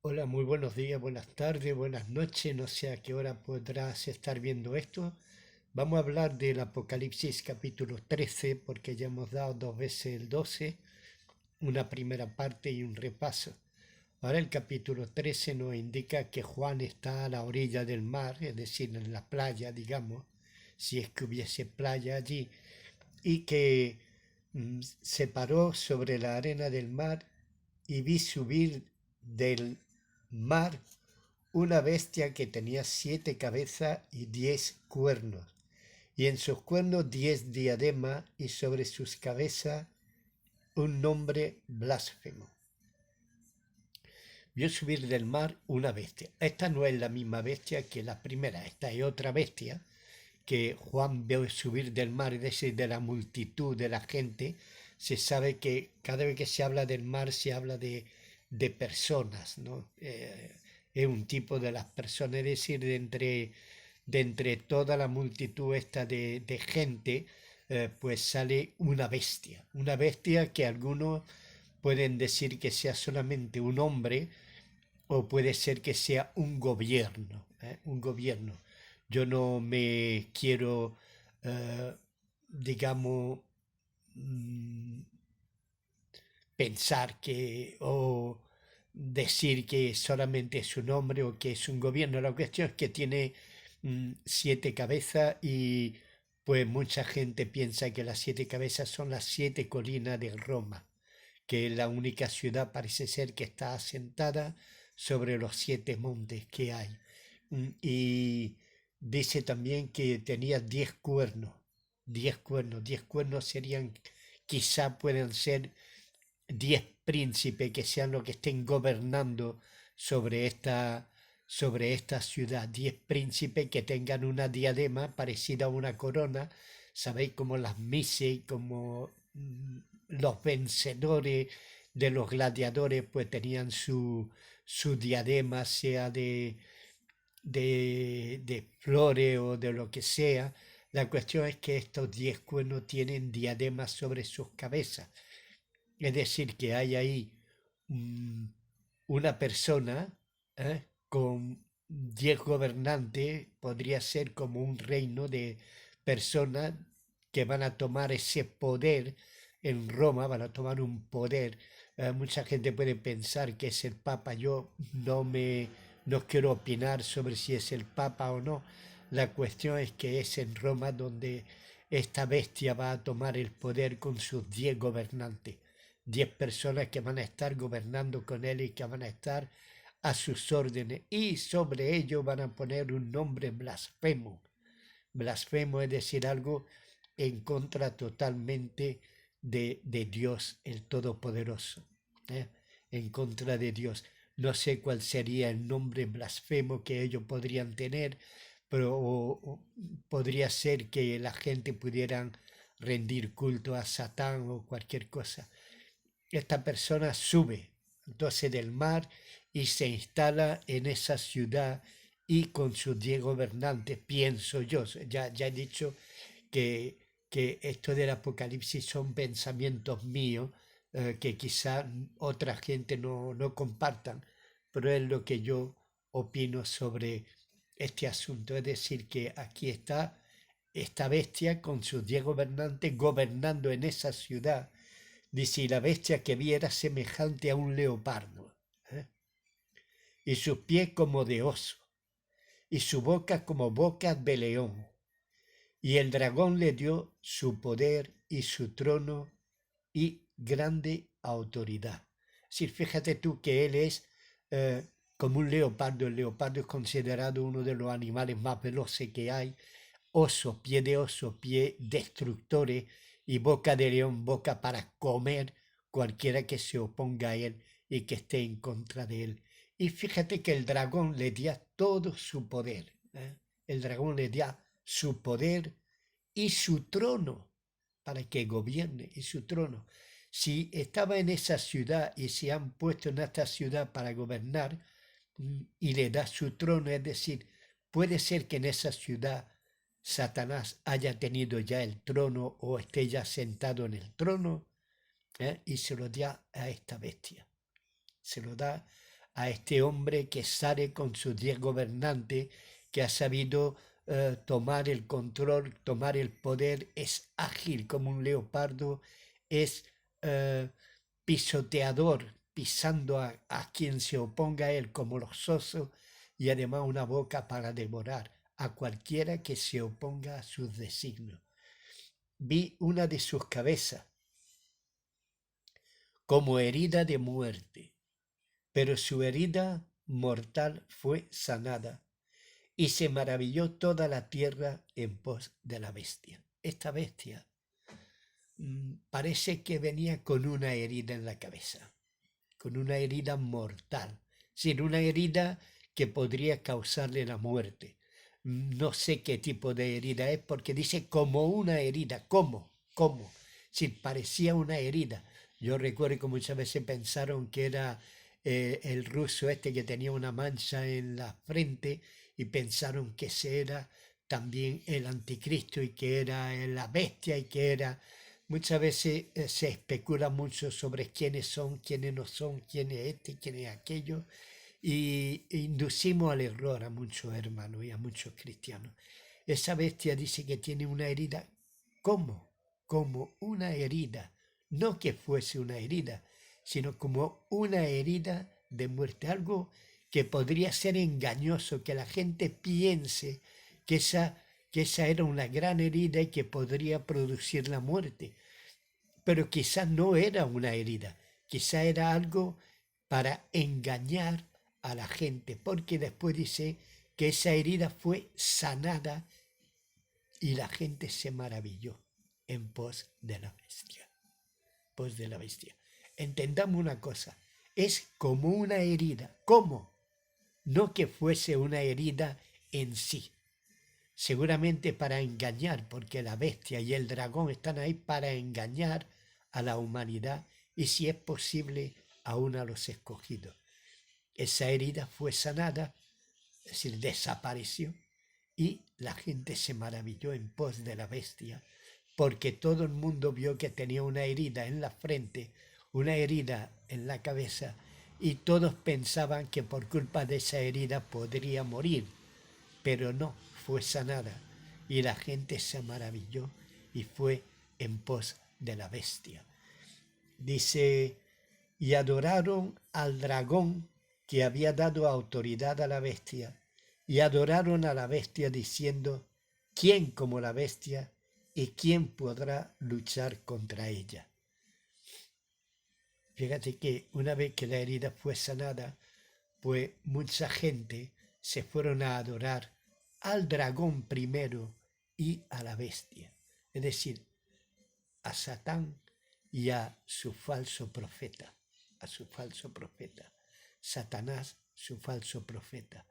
Hola, muy buenos días, buenas tardes, buenas noches. No sé a qué hora podrás estar viendo esto. Vamos a hablar del Apocalipsis capítulo 13 porque ya hemos dado dos veces el 12, una primera parte y un repaso. Ahora el capítulo 13 nos indica que Juan está a la orilla del mar, es decir, en la playa, digamos, si es que hubiese playa allí, y que se paró sobre la arena del mar y vi subir del mar una bestia que tenía 7 cabezas y 10 cuernos, y en sus cuernos 10 diademas, y sobre sus cabezas un nombre blasfemo. Vio subir del mar una bestia. Esta no es la misma bestia que la primera, esta es otra bestia que Juan vio subir del mar, es decir, de la multitud de la gente. Se sabe que cada vez que se habla del mar se habla de personas, ¿no? Es un tipo de las personas, es decir, de entre toda la multitud esta de gente, pues sale una bestia que algunos pueden decir que sea solamente un hombre o puede ser que sea un gobierno, un gobierno. Yo no me quiero, eh, digamos, mm, pensar que o decir que solamente es un hombre o que es un gobierno. La cuestión es que tiene 7 cabezas y pues mucha gente piensa que las 7 cabezas son las 7 colinas de Roma, que es la única ciudad parece ser que está asentada sobre los 7 montes que hay. Y dice también que tenía 10 cuernos. 10 cuernos. 10 cuernos serían, quizá pueden ser 10 príncipes que sean los que estén gobernando sobre esta ciudad. 10 príncipes que tengan una diadema parecida a una corona. Sabéis como las mises, como los vencedores de los gladiadores, pues tenían su diadema, sea de flores o de lo que sea. La cuestión es que estos 10 cuernos tienen diademas sobre sus cabezas. Es decir, que hay ahí mm, una persona con 10 gobernantes, podría ser como un reino de personas que van a tomar ese poder en Roma, van a tomar un poder. Mucha gente puede pensar que es el Papa. Yo no quiero opinar sobre si es el Papa o no. La cuestión es que es en Roma donde esta bestia va a tomar el poder con sus 10 gobernantes. 10 personas que van a estar gobernando con él y que van a estar a sus órdenes, y sobre ello van a poner un nombre blasfemo. Blasfemo es decir algo en contra totalmente de Dios el Todopoderoso, ¿eh? En contra de Dios. No sé cuál sería el nombre blasfemo que ellos podrían tener, pero podría ser que la gente pudieran rendir culto a Satán o cualquier cosa. Esta persona sube entonces del mar y se instala en esa ciudad, y con sus 10 gobernantes, pienso yo. Ya he dicho que esto del Apocalipsis son pensamientos míos, que quizá otra gente no compartan, pero es lo que yo opino sobre este asunto. Es decir, que aquí está esta bestia con sus 10 gobernantes gobernando en esa ciudad. Dice: y la bestia que vi era semejante a un leopardo, ¿eh? Y sus pies como de oso, y su boca como boca de león. Y el dragón le dio su poder y su trono y grande autoridad. Es decir, fíjate tú que él es eh, como un leopardo. El leopardo es considerado uno de los animales más veloces que hay. Oso, pie de oso, pie destructores, y boca de león, boca para comer cualquiera que se oponga a él y que esté en contra de él. Y fíjate que el dragón le dio todo su poder, ¿eh? El dragón le dio su poder y su trono para que gobierne, y su trono. Si estaba en esa ciudad y se han puesto en esta ciudad para gobernar, y le da su trono, es decir, puede ser que en esa ciudad Satanás haya tenido ya el trono o esté ya sentado en el trono, y se lo da a esta bestia. Se lo da a este hombre que sale con sus 10 gobernantes, que ha sabido tomar el control, tomar el poder, es ágil como un leopardo, es pisoteador, pisando a quien se oponga a él como los osos, y además una boca para devorar a cualquiera que se oponga a sus designios. Vi una de sus cabezas como herida de muerte, pero su herida mortal fue sanada, y se maravilló toda la tierra en pos de la bestia. Esta bestia parece que venía con una herida en la cabeza, con una herida mortal, sin una herida que podría causarle la muerte. No sé qué tipo de herida es, porque dice como una herida. ¿Cómo? ¿Cómo? Si parecía una herida. Yo recuerdo que muchas veces pensaron que era el ruso este que tenía una mancha en la frente, y pensaron que ese era también el anticristo y que era la bestia y que era... Muchas veces se especula mucho sobre quiénes son, quiénes no son, quién es este, quién es aquello, y inducimos al error a muchos hermanos y a muchos cristianos. Esa bestia dice que tiene una herida. ¿Cómo? Como una herida. No que fuese una herida, sino como una herida de muerte. Algo que podría ser engañoso, que la gente piense que esa era una gran herida y que podría producir la muerte. Pero quizás no era una herida, quizás era algo para engañar a la gente, porque después dice que esa herida fue sanada y la gente se maravilló en pos de la bestia. Pos de la bestia. Entendamos una cosa, es como una herida. ¿Cómo? No que fuese una herida en sí, seguramente para engañar, porque la bestia y el dragón están ahí para engañar a la humanidad y, si es posible, aún a los escogidos. Esa herida fue sanada, es decir, desapareció, y la gente se maravilló en pos de la bestia, porque todo el mundo vio que tenía una herida en la frente, una herida en la cabeza, y todos pensaban que por culpa de esa herida podría morir, pero no, fue sanada, y la gente se maravilló y fue en pos de la bestia. Dice, y adoraron al dragón que había dado autoridad a la bestia, y adoraron a la bestia diciendo, ¿quién como la bestia y quién podrá luchar contra ella? Fíjate que una vez que la herida fue sanada, pues mucha gente se fueron a adorar al dragón primero y a la bestia, es decir, a Satán y a su falso profeta, Satanás, su falso profeta.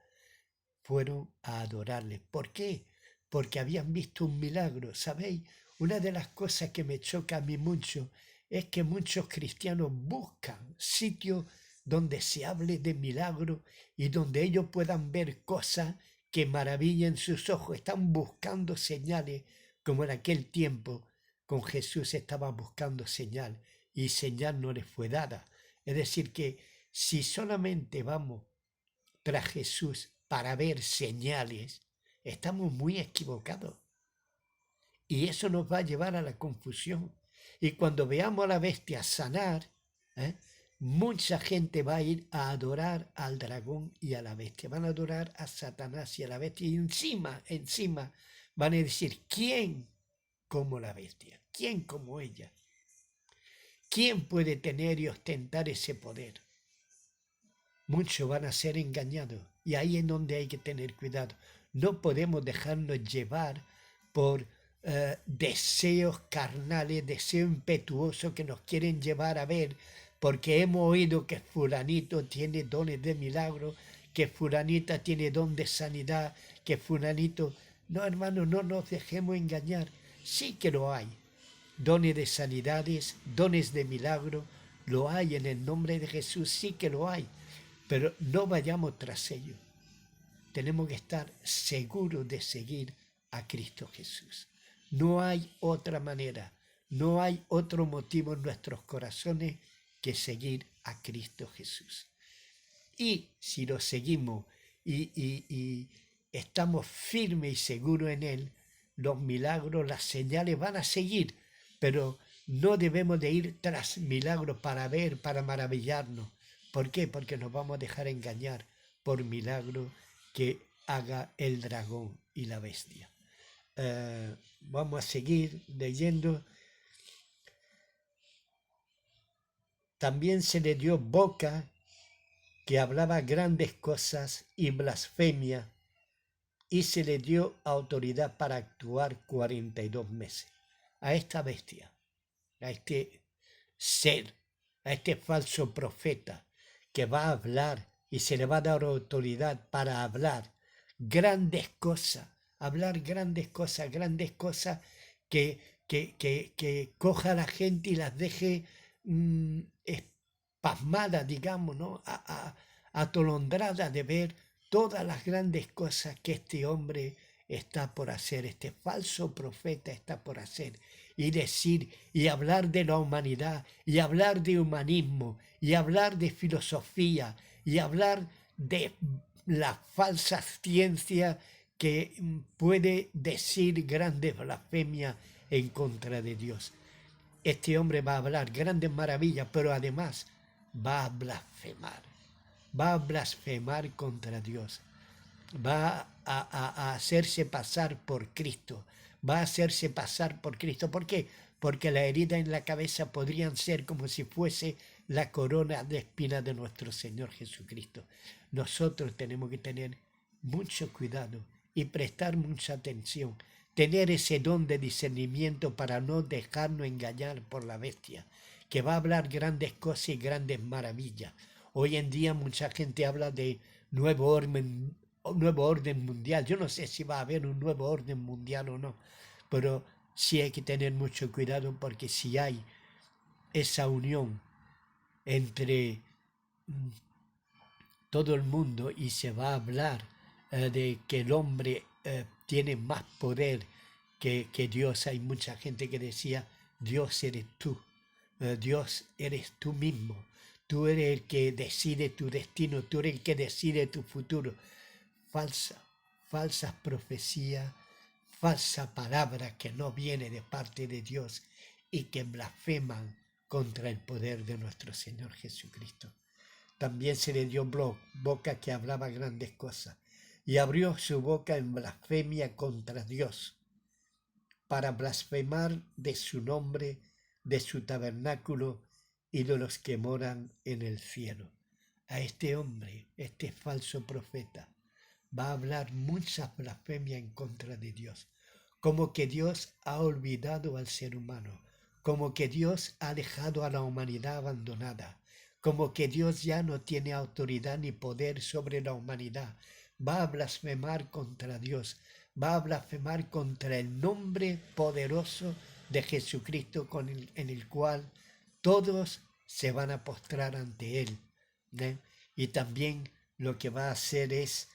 Fueron a adorarle. ¿Por qué? Porque habían visto un milagro. ¿Sabéis? Una de las cosas que me choca a mí mucho es que muchos cristianos buscan sitios donde se hable de milagro y donde ellos puedan ver cosas que maravillen sus ojos. Están buscando señales, como en aquel tiempo con Jesús estaban buscando señal y señal no les fue dada. Es decir, que si solamente vamos tras Jesús para ver señales, estamos muy equivocados. Y eso nos va a llevar a la confusión. Y cuando veamos a la bestia sanar, mucha gente va a ir a adorar al dragón y a la bestia. Van a adorar a Satanás y a la bestia. Y encima van a decir, ¿quién como la bestia? ¿Quién como ella? ¿Quién puede tener y ostentar ese poder? Muchos van a ser engañados, y ahí es donde hay que tener cuidado. No podemos dejarnos llevar por deseos carnales, deseos impetuosos que nos quieren llevar a ver, porque hemos oído que fulanito tiene dones de milagro, que fulanita tiene don de sanidad, que fulanito... No, hermano, no nos dejemos engañar. Sí que lo hay. Dones de sanidades, dones de milagro, lo hay en el nombre de Jesús, sí que lo hay. Pero no vayamos tras ellos. Tenemos que estar seguros de seguir a Cristo Jesús. No hay otra manera, no hay otro motivo en nuestros corazones que seguir a Cristo Jesús. y si lo seguimos y estamos firmes y seguros en Él, los milagros, las señales van a seguir, pero no debemos de ir tras milagros para ver, para maravillarnos. ¿Por qué? Porque nos vamos a dejar engañar por milagros que haga el dragón y la bestia. Vamos a seguir leyendo. También se le dio boca que hablaba grandes cosas y blasfemia, y se le dio autoridad para actuar 42 meses. A esta bestia, a este ser, a este falso profeta que va a hablar y se le va a dar autoridad para hablar grandes cosas, hablar grandes cosas que coja a la gente y las deje pasmada, digamos, ¿no? Atolondrada de ver todas las grandes cosas que este hombre está por hacer, este falso profeta está por hacer, y decir y hablar de la humanidad, y hablar de humanismo, y hablar de filosofía, y hablar de la falsa ciencia que puede decir grandes blasfemias en contra de Dios. Este hombre va a hablar grandes maravillas, pero además va a blasfemar contra Dios, va a hacerse pasar por Cristo, va a hacerse pasar por Cristo. ¿Por qué? Porque la herida en la cabeza podrían ser como si fuese la corona de espinas de nuestro Señor Jesucristo. Nosotros tenemos que tener mucho cuidado y prestar mucha atención, tener ese don de discernimiento para no dejarnos engañar por la bestia, que va a hablar grandes cosas y grandes maravillas. Hoy en día mucha gente habla de nuevo orden mundial. Yo no sé si va a haber un nuevo orden mundial o no, pero sí hay que tener mucho cuidado, porque si hay esa unión entre todo el mundo y se va a hablar de que el hombre tiene más poder que Dios. Hay mucha gente que decía, Dios eres tú, Dios eres tú mismo, tú eres el que decide tu destino, tú eres el que decide tu futuro. Falsas profecías, falsa palabra que no viene de parte de Dios y que blasfeman contra el poder de nuestro Señor Jesucristo. También se le dio boca que hablaba grandes cosas, y abrió su boca en blasfemia contra Dios, para blasfemar de su nombre, de su tabernáculo y de los que moran en el cielo. A este hombre, este falso profeta, va a hablar muchas blasfemias en contra de Dios, como que Dios ha olvidado al ser humano, como que Dios ha dejado a la humanidad abandonada, como que Dios ya no tiene autoridad ni poder sobre la humanidad. Va a blasfemar contra Dios, va a blasfemar contra el nombre poderoso de Jesucristo en el cual todos se van a postrar ante Él. Y también lo que va a hacer es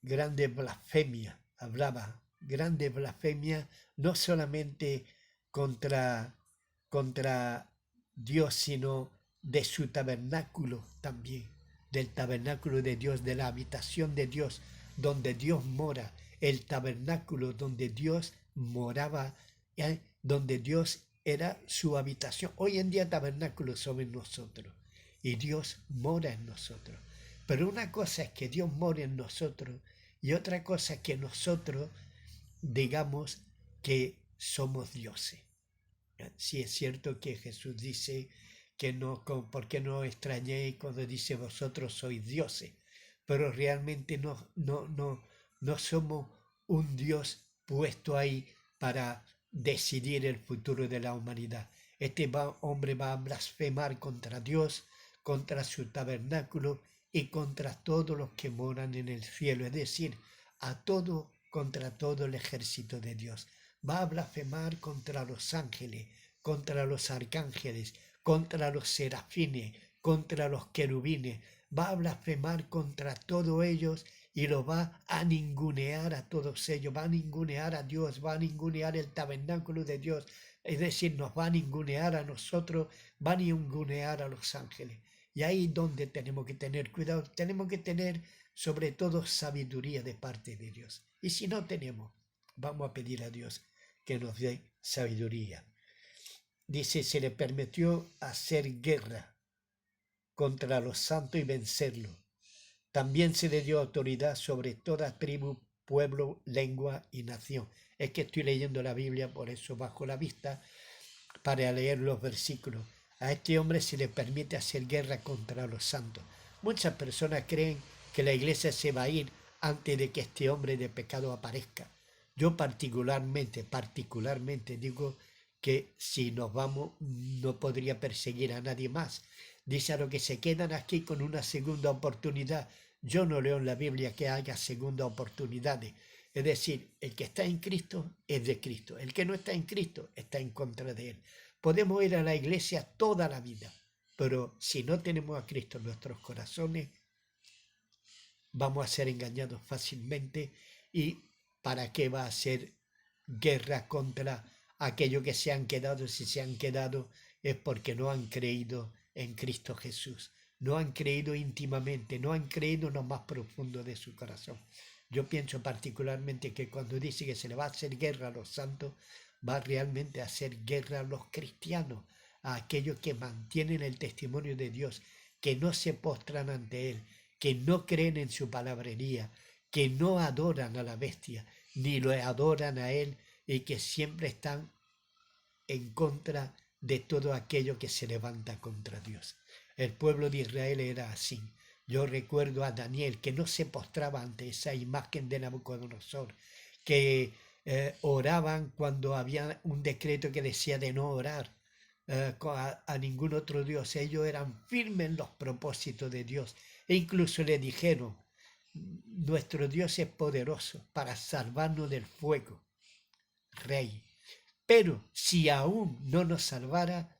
grande blasfemia, hablaba grande blasfemia, no solamente contra Dios, sino de su tabernáculo también, del tabernáculo de Dios, de la habitación de Dios, donde Dios mora, el tabernáculo donde Dios moraba, donde Dios era su habitación. Hoy en día tabernáculos somos nosotros y Dios mora en nosotros. Pero una cosa es que Dios mora en nosotros y otra cosa es que nosotros digamos que somos dioses. Sí es cierto que Jesús dice que no, ¿por qué no extrañéis cuando dice vosotros sois dioses? Pero realmente no somos un Dios puesto ahí para decidir el futuro de la humanidad. Este hombre va a blasfemar contra Dios, contra su tabernáculo y contra todos los que moran en el cielo, es decir, contra todo el ejército de Dios. Va a blasfemar contra los ángeles, contra los arcángeles, contra los serafines, contra los querubines. Va a blasfemar contra todos ellos y lo va a ningunear a todos ellos. Va a ningunear a Dios, va a ningunear el tabernáculo de Dios, Es decir, nos va a ningunear a nosotros, va a ningunear a los ángeles. Y ahí es donde tenemos que tener cuidado, tenemos que tener sobre todo sabiduría de parte de Dios. Y si no tenemos, vamos a pedir a Dios que nos dé sabiduría. Dice, se le permitió hacer guerra contra los santos y vencerlos. También se le dio autoridad sobre toda tribu, pueblo, lengua y nación. Es que estoy leyendo la Biblia, por eso bajo la vista, para leer los versículos. A este hombre se le permite hacer guerra contra los santos. Muchas personas creen que la iglesia se va a ir antes de que este hombre de pecado aparezca. Yo particularmente digo que si nos vamos no podría perseguir a nadie más. Dice a los que se quedan aquí con una segunda oportunidad. Yo no leo en la Biblia que haya segunda oportunidades. Es decir, el que está en Cristo es de Cristo. El que no está en Cristo está en contra de él. Podemos ir a la iglesia toda la vida, pero si no tenemos a Cristo en nuestros corazones, vamos a ser engañados fácilmente. ¿Y para qué va a ser guerra contra aquellos que se han quedado? Si se han quedado es porque no han creído en Cristo Jesús, no han creído íntimamente, no han creído en lo más profundo de su corazón. Yo pienso particularmente que cuando dice que se le va a hacer guerra a los santos, va realmente a hacer guerra a los cristianos, a aquellos que mantienen el testimonio de Dios, que no se postran ante Él, que no creen en su palabrería, que no adoran a la bestia, ni lo adoran a Él, y que siempre están en contra de todo aquello que se levanta contra Dios. El pueblo de Israel era así. Yo recuerdo a Daniel que no se postraba ante esa imagen de Nabucodonosor, que oraban cuando había un decreto que decía de no orar a ningún otro Dios. Ellos eran firmes en los propósitos de Dios e incluso le dijeron, nuestro Dios es poderoso para salvarnos del fuego, Rey. Pero si aún no nos salvara,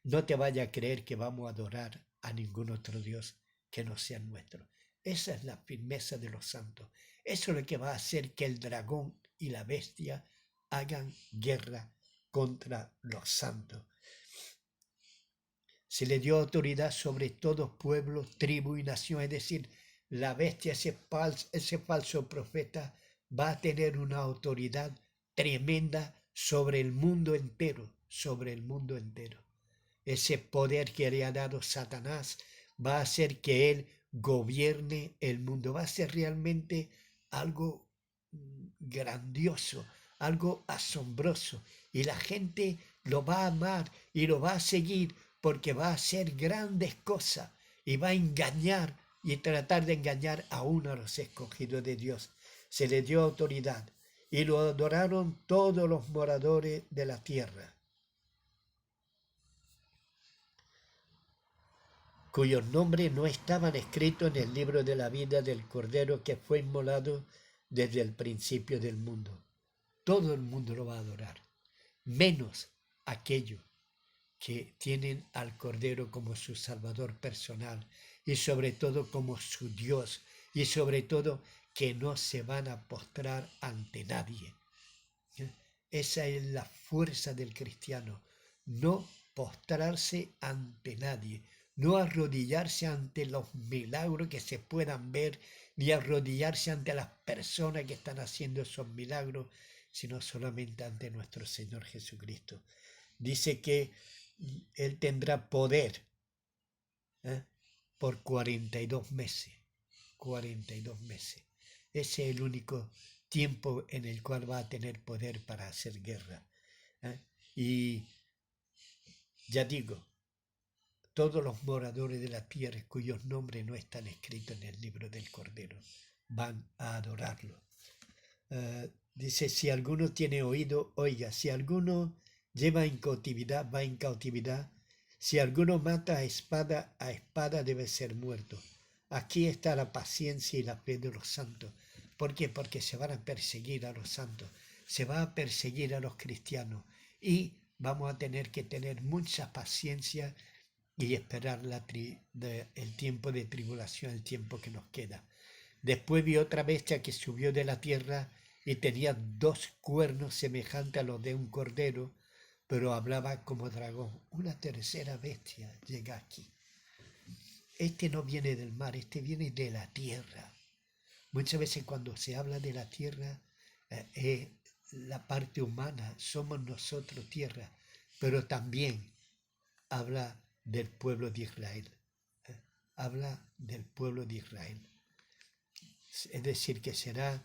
no te vaya a creer que vamos a adorar a ningún otro Dios que no sea nuestro. Esa es la firmeza de los santos. Eso es lo que va a hacer que el dragón y la bestia hagan guerra contra los santos. Se le dio autoridad sobre todo pueblo, tribu y nación, es decir, la bestia, ese falso profeta, va a tener una autoridad tremenda sobre el mundo entero, sobre el mundo entero. Ese poder que le ha dado Satanás va a hacer que él gobierne el mundo. Va a ser realmente algo grandioso, algo asombroso. Y la gente lo va a amar y lo va a seguir porque va a hacer grandes cosas y va a engañar y tratar de engañar aún a los escogidos de Dios. Se le dio autoridad y lo adoraron todos los moradores de la tierra, cuyos nombres no estaban escritos en el libro de la vida del Cordero que fue inmolado desde el principio del mundo. Todo el mundo lo va a adorar, menos aquellos que tienen al Cordero como su Salvador personal y sobre todo como su Dios y sobre todo que no se van a postrar ante nadie. Esa es la fuerza del cristiano, no postrarse ante nadie, no arrodillarse ante los milagros que se puedan ver, ni arrodillarse ante las personas que están haciendo esos milagros, sino solamente ante nuestro Señor Jesucristo. Dice que Él tendrá poder por 42 meses. 42 meses. Ese es el único tiempo en el cual va a tener poder para hacer guerra. Y ya digo, todos los moradores de la tierra cuyos nombres no están escritos en el libro del Cordero van a adorarlo. Dice, si alguno tiene oído, oiga. Si alguno lleva en cautividad, va en cautividad. Si alguno mata a espada debe ser muerto. Aquí está la paciencia y la fe de los santos. ¿Por qué? Porque se van a perseguir a los santos, se va a perseguir a los cristianos y vamos a tener que tener mucha paciencia y esperar el tiempo de tribulación, el tiempo que nos queda. Después vi otra bestia que subió de la tierra y tenía 2 cuernos semejantes a los de un cordero, pero hablaba como dragón. Una tercera bestia llega aquí. Este no viene del mar, este viene de la tierra. Muchas veces cuando se habla de la tierra, la parte humana, somos nosotros tierra, pero también habla del pueblo de Israel. Habla del pueblo de Israel. Es decir, que será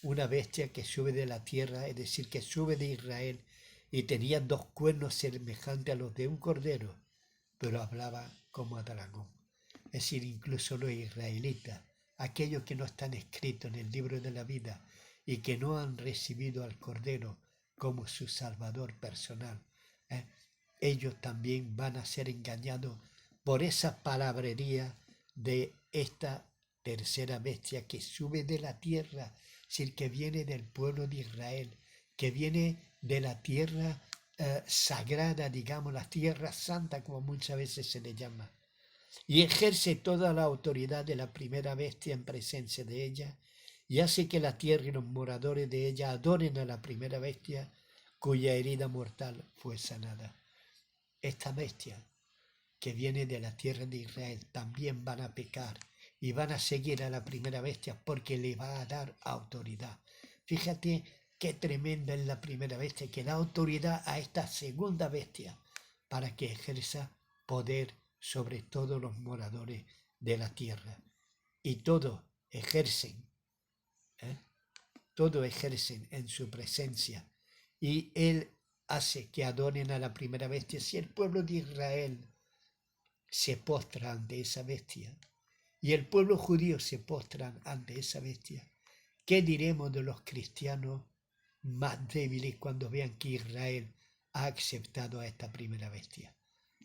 una bestia que sube de la tierra, es decir, que sube de Israel y tenía dos cuernos semejantes a los de un cordero, pero hablaba como a dragón. Es decir, incluso los israelitas, aquellos que no están escritos en el libro de la vida y que no han recibido al Cordero como su Salvador personal, ellos también van a ser engañados por esa palabrería de esta tercera bestia que sube de la tierra, es decir, que viene del pueblo de Israel, que viene de la tierra sagrada, digamos, la tierra santa, como muchas veces se le llama, y ejerce toda la autoridad de la primera bestia en presencia de ella, y hace que la tierra y los moradores de ella adoren a la primera bestia, cuya herida mortal fue sanada. Esta bestia que viene de la tierra de Israel también van a pecar y van a seguir a la primera bestia porque le va a dar autoridad. Fíjate qué tremenda es la primera bestia, que da autoridad a esta segunda bestia para que ejerza poder sobre todos los moradores de la tierra. Y todos ejercen, todos ejercen en su presencia. Y él hace que adoren a la primera bestia. Si el pueblo de Israel se postra ante esa bestia y el pueblo judío se postra ante esa bestia, ¿qué diremos de los cristianos más débiles cuando vean que Israel ha aceptado a esta primera bestia?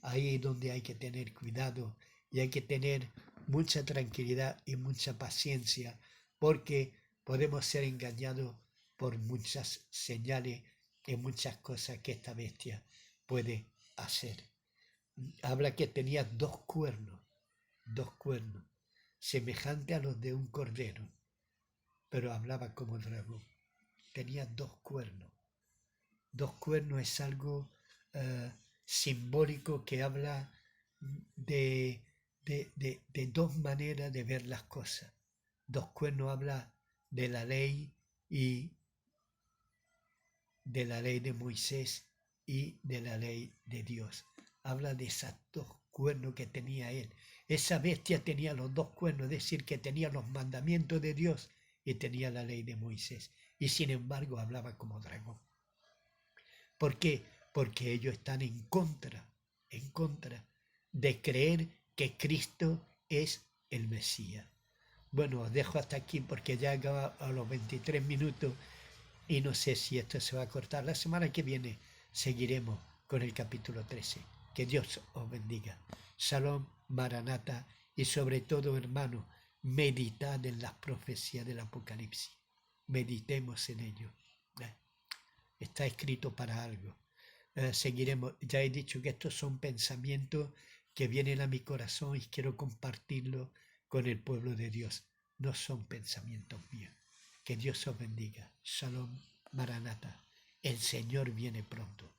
Ahí es donde hay que tener cuidado y hay que tener mucha tranquilidad y mucha paciencia, porque podemos ser engañados por muchas señales y muchas cosas que esta bestia puede hacer. Habla que tenía dos cuernos, semejantes a los de un cordero, pero hablaba como dragón. Tenía dos cuernos. Dos cuernos es algo simbólico que habla de dos maneras de ver las cosas. Dos cuernos habla de la ley y de la ley de Moisés y de la ley de Dios. Habla de esos dos cuernos que tenía él. Esa bestia tenía los dos cuernos, es decir, que tenía los mandamientos de Dios y tenía la ley de Moisés. Y sin embargo hablaba como dragón. ¿Por qué? Porque ellos están en contra de creer que Cristo es el Mesías. Bueno, os dejo hasta aquí porque ya acaba a los 23 minutos y no sé si esto se va a cortar. La semana que viene seguiremos con el capítulo 13. Que Dios os bendiga. Shalom, Maranata, y sobre todo, hermano, meditad en las profecías del Apocalipsis. Meditemos en ello. Está escrito para algo. Seguiremos. Ya he dicho que estos son pensamientos que vienen a mi corazón y quiero compartirlo con el pueblo de Dios. No son pensamientos míos. Que Dios os bendiga. Shalom, Maranata. El Señor viene pronto.